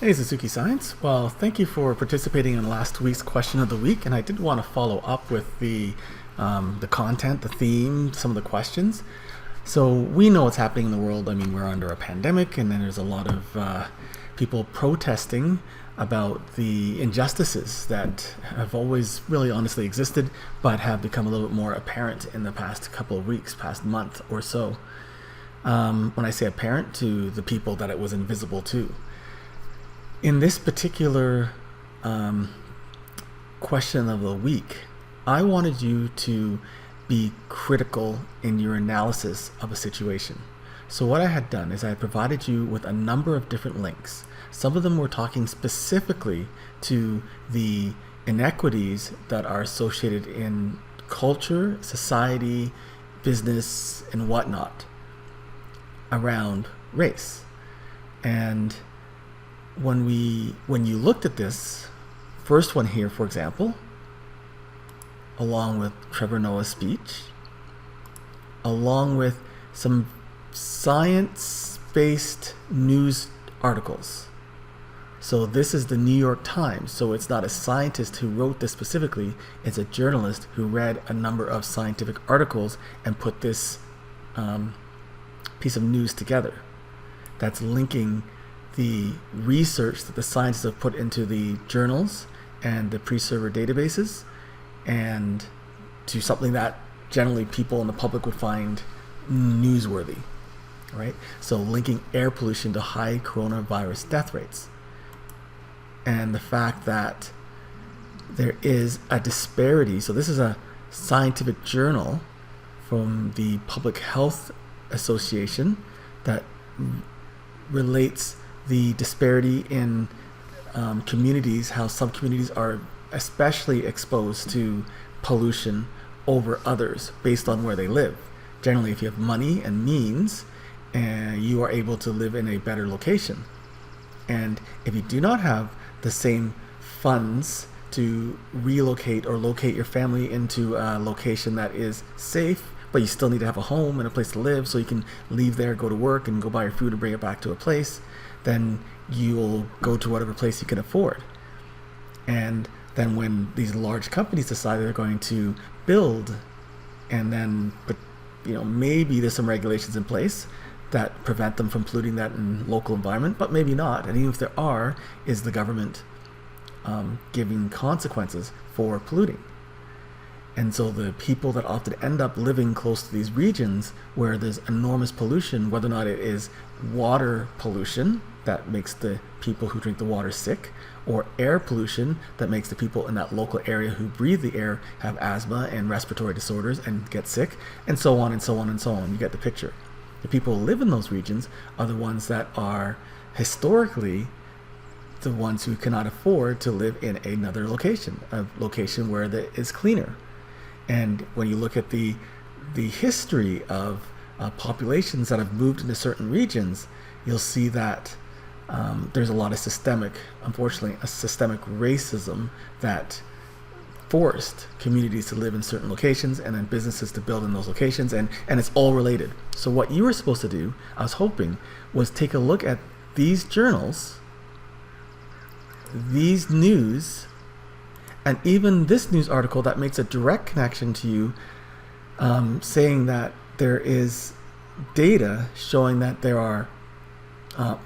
Hey, Suzuki Science. Well, thank you for participating in last week's question of the week, and I did want to follow up with the content, the theme, some of the questions. So we know what's happening in the world. I mean, we're under a pandemic, and then there's a lot of people protesting about the injustices that have always really honestly existed, but have become a little bit more apparent in the past couple of weeks, past month or so. When I say apparent, to the people that it was invisible to. In this particular um, question of the week, I wanted you to be critical in your analysis of a situation. So, what I had done is I had provided you with a number of different links. Some of them were talking specifically to the inequities that are associated in culture, society, business, and whatnot around race. And when you looked at this first one here, for example, along with Trevor Noah's speech, along with some science-based news articles. So this is the New York Times. So it's not a scientist who wrote this specifically. It's a journalist who read a number of scientific articles and put this um, piece of news together. That's linking the research that the scientists have put into the journals and the pre-server databases and to something that generally people in the public would find newsworthy, right? So linking air pollution to high coronavirus death rates and the fact that there is a disparity. So this is a scientific journal from the Public Health Association that relates the disparity in communities, how some communities are especially exposed to pollution over others based on where they live. Generally, if you have money and means, you are able to live in a better location. And if you do not have the same funds to relocate or locate your family into a location that is safe, but you still need to have a home and a place to live so you can leave there, go to work, and go buy your food and bring it back to a place, then you'll go to whatever place you can afford. And then when these large companies decide they're going to build, and then, but maybe there's some regulations in place that prevent them from polluting that in local environment, but maybe not. And even if there are, is the government giving consequences for polluting? And so the people that often end up living close to these regions where there's enormous pollution, whether or not it is water pollution that makes the people who drink the water sick, or air pollution that makes the people in that local area who breathe the air have asthma and respiratory disorders and get sick, and so on and so on and so on. You get the picture. The people who live in those regions are the ones that are historically the ones who cannot afford to live in another location, a location where it is cleaner. And when you look at the history of populations that have moved into certain regions, you'll see that there's a lot of unfortunately, a systemic racism that forced communities to live in certain locations and then businesses to build in those locations, and it's all related. So what you were supposed to do, I was hoping, was take a look at these journals, these news, and even this news article that makes a direct connection to you, saying that there is data showing that there are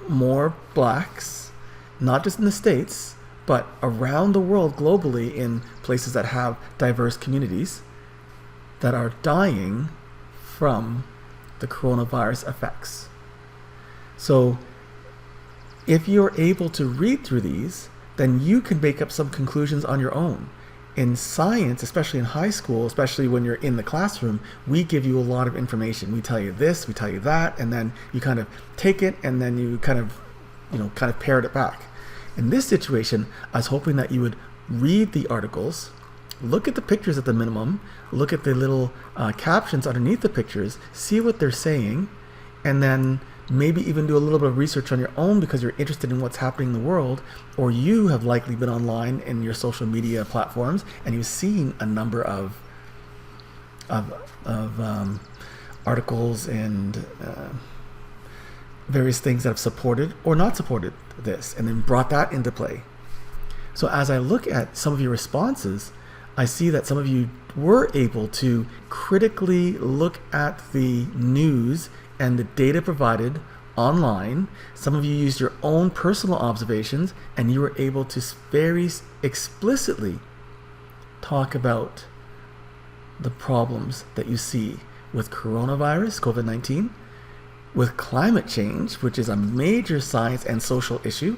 more blacks, not just in the States, but around the world globally in places that have diverse communities that are dying from the coronavirus effects. So if you're able to read through these, then you can make up some conclusions on your own. In science, especially in high school, especially when you're in the classroom, we give you a lot of information. We tell you this, we tell you that, and then you kind of take it and then you kind of parrot it back. In this situation, I was hoping that you would read the articles, look at the pictures at the minimum, look at the little captions underneath the pictures, see what they're saying, and then maybe even do a little bit of research on your own because you're interested in what's happening in the world, or you have likely been online in your social media platforms and you've seen a number of articles and various things that have supported or not supported this, and then brought that into play. So as I look at some of your responses, I see that some of you were able to critically look at the news and the data provided online. Some of you used your own personal observations, and you were able to very explicitly talk about the problems that you see with coronavirus, COVID-19, with climate change, which is a major science and social issue,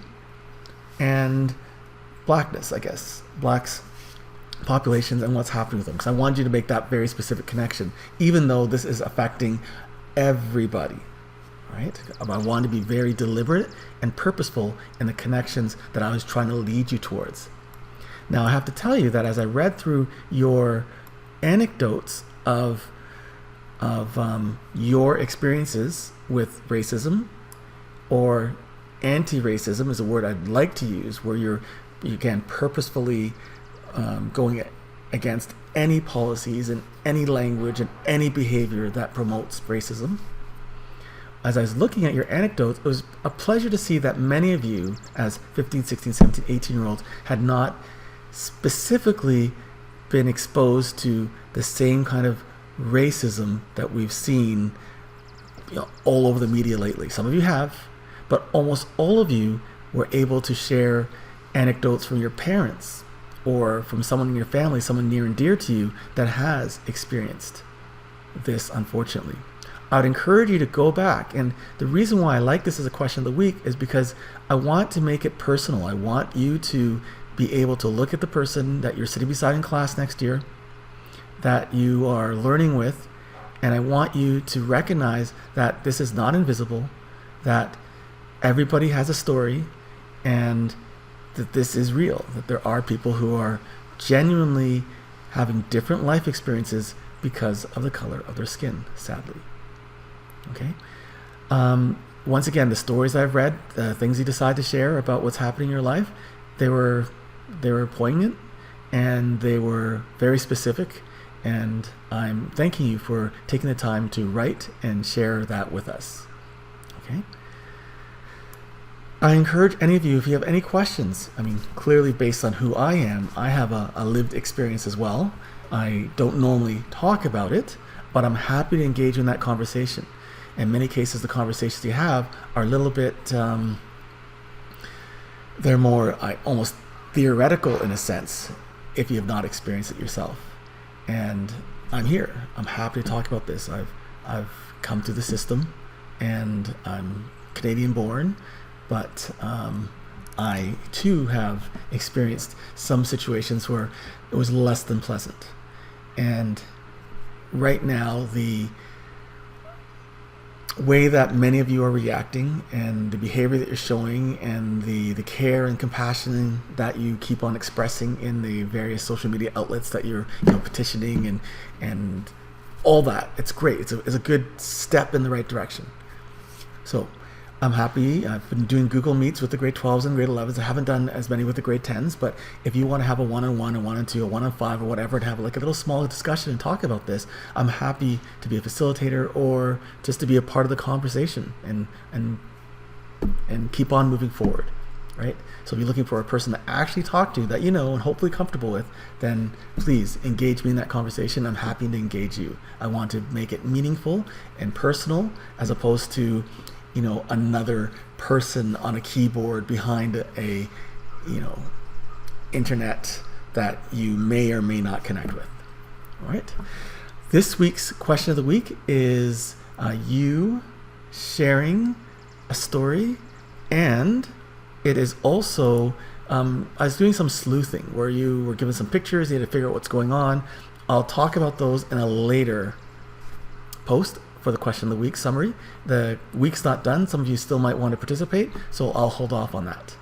and blackness, I guess, blacks populations and what's happening with them. Because I wanted you to make that very specific connection, even though this is affecting everybody, right? I wanted to be very deliberate and purposeful in the connections that I was trying to lead you towards. Now, I have to tell you that as I read through your anecdotes of your experiences with racism, or anti-racism is a word I'd like to use, where you can purposefully going against any policies and any language and any behavior that promotes racism. As I was looking at your anecdotes, it was a pleasure to see that many of you, as 15, 16, 17, 18-year-olds, had not specifically been exposed to the same kind of racism that we've seen, all over the media lately. Some of you have, but almost all of you were able to share anecdotes from your parents or from someone in your family, someone near and dear to you that has experienced this, unfortunately. I would encourage you to go back, and the reason why I like this as a question of the week is because I want to make it personal. I want you to be able to look at the person that you're sitting beside in class next year, that you are learning with, and I want you to recognize that this is not invisible, that everybody has a story, and that this is real, that there are people who are genuinely having different life experiences because of the color of their skin, sadly. Okay? Once again, the stories I've read, the things you decide to share about what's happening in your life, they were poignant, and they were very specific, and I'm thanking you for taking the time to write and share that with us. Okay? I encourage any of you, if you have any questions, clearly based on who I am, I have a lived experience as well. I don't normally talk about it, but I'm happy to engage in that conversation. In many cases, the conversations you have are a little bit, they're more almost theoretical in a sense, if you have not experienced it yourself. And I'm here. I'm happy to talk about this. I've come through the system, and I'm Canadian born, but I too have experienced some situations where it was less than pleasant. And right now, the way that many of you are reacting, and the behavior that you're showing, and the care and compassion that you keep on expressing in the various social media outlets that you're petitioning and all that, it's great. It's a good step in the right direction. So I'm happy. I've been doing Google Meets with the grade 12s and grade 11s. I haven't done as many with the grade 10s, but if you want to have a one-on-one, a one-on-two, a one-on-5, or whatever, to have like a little small discussion and talk about this, I'm happy to be a facilitator or just to be a part of the conversation and keep on moving forward, right? So if you're looking for a person to actually talk to that you know and hopefully comfortable with, then please engage me in that conversation. I'm happy to engage you. I want to make it meaningful and personal, as opposed to another person on a keyboard behind a internet that you may or may not connect with. All right. This week's question of the week is you sharing a story, and it is also, I was doing some sleuthing where you were given some pictures, you had to figure out what's going on. I'll talk about those in a later post for the question of the week summary. The week's not done. Some of you still might want to participate, so I'll hold off on that.